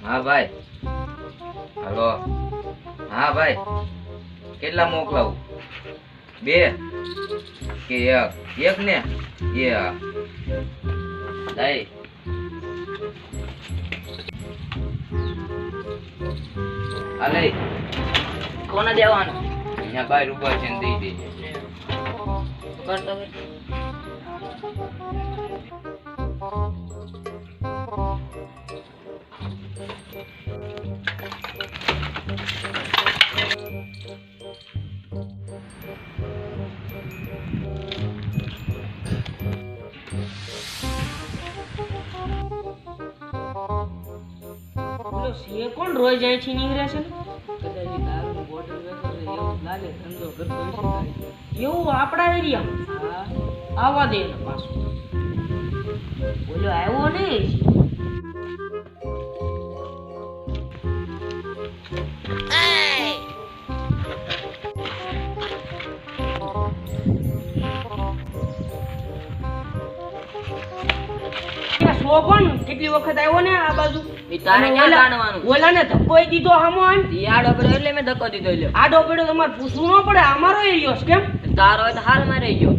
હા ભાઈ, હાલો. હા ભાઈ, કેટલા મોકલાવું? 2 કે 1? 1 ને દઈ. હાલે કોને દેવાનું? અહીંયા બાય રૂપિયા છે ને દઈ દેજે. કરતો એ કોણ રોજ જાય છે નીકળે છે કદાચ દારૂની બોટલ વેચે છે એવું લાગે ધંધો કરતો હશે એવું આપણા એરિયામાં આવવા દે ને પાછું બોલો આવ્યો નહીં કોણ કેટલી વખત આવ્યો ને આ બાજુ તારે ક્યાં જાણવાનું? ઓલા ને ધક્કો દીધો હામો આડો પડ્યો એટલે મેં ધક્કો દીધો. એટલે આડો પડ્યો તમારે પૂછવું ન પડે અમારો એરિયો છે કેમ તારો હોય તો હાલ મારે ગયો.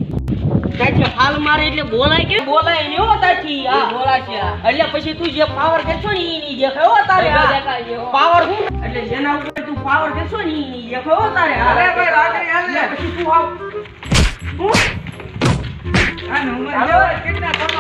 તાથી હાલ મારે એટલે બોલાય કે બોલાય ને હો તાથી આ બોલાશે એટલે પછી તું જે પાવર કેছো ને ઈ ની દેખાય હો તારે પાવર હું એટલે જેના ઉપર તું પાવર કેছো ને ઈ ની દેખાય હો તારે અરે ભાઈ રાત્રે હાલ ને પછી તું આવ હું આ નંબર હાલો કેટલા તમે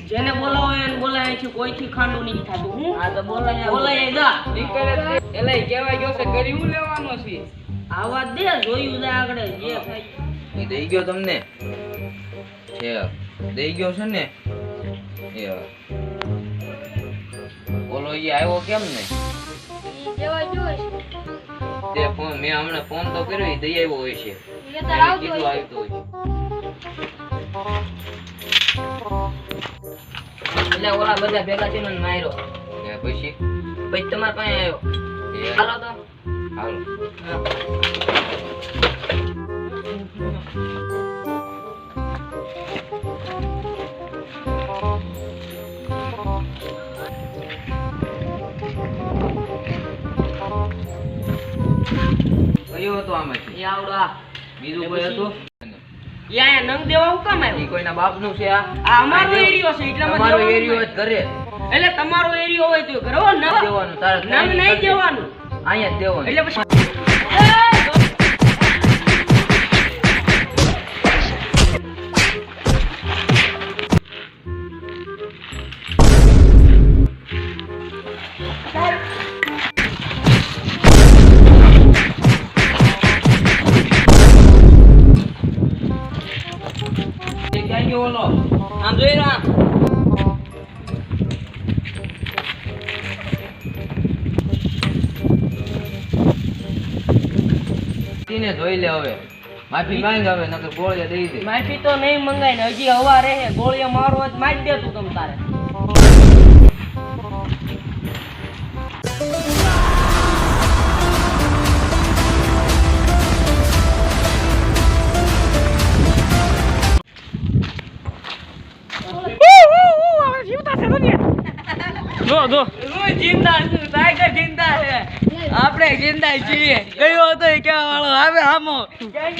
જેને બોલાવો એને બોલાય છે કોઈથી ખાંડું નહીં થાતું હું આ તો બોલાય જા એટલે કેવાય ગયો છે કરી હું લેવાનો છે. આવા દે જોયું જા આગળ જે થાય એ દઈ ગયો તમને છે? દઈ ગયો છે ને? એ બોલો, એ આવ્યો કેમ ને? તે ફોન મેં હમણાં ફોન તો કર્યો, એ દઈ આવ્યો હોય છે. કીધું આવ્યું તો હોય. એટલે ઓલા બધા ભેગા થઈને મને માર્યો. પછી પછી તમારા પાસે આવ્યો. એ હાલો તો હાલો. કયો હતો આમાંથી? એ આવડો આ બીજું કોઈ હતું? યા નંગ દેવા હું કામ એ આવ્યો કોઈના બાપનું છે? આ અમારો એરિયો છે એટલે તમારો એરિયો જ કરે. એટલે તમારો એરિયો હોય તો કરો ન દેવાનું તારે નંગ નહીં દેવાનું અહીંયા જ દેવાનું. એટલે પછી ક્યાં ગયો ઓલો? આમ જોઈ રહ્યા. ને જોઈ લે હવે. માફી માંગ હવે, નકર ગોળિયા દઈ દે. માફી તો નહીં મંગાય ને હજી હવા રહે ગોળીઓ મારો જ મારી દે તું તમ તારે આપણે જિંદા છીએ. ગયો હતો એ કેવા વાળો આવે આમો. કેમ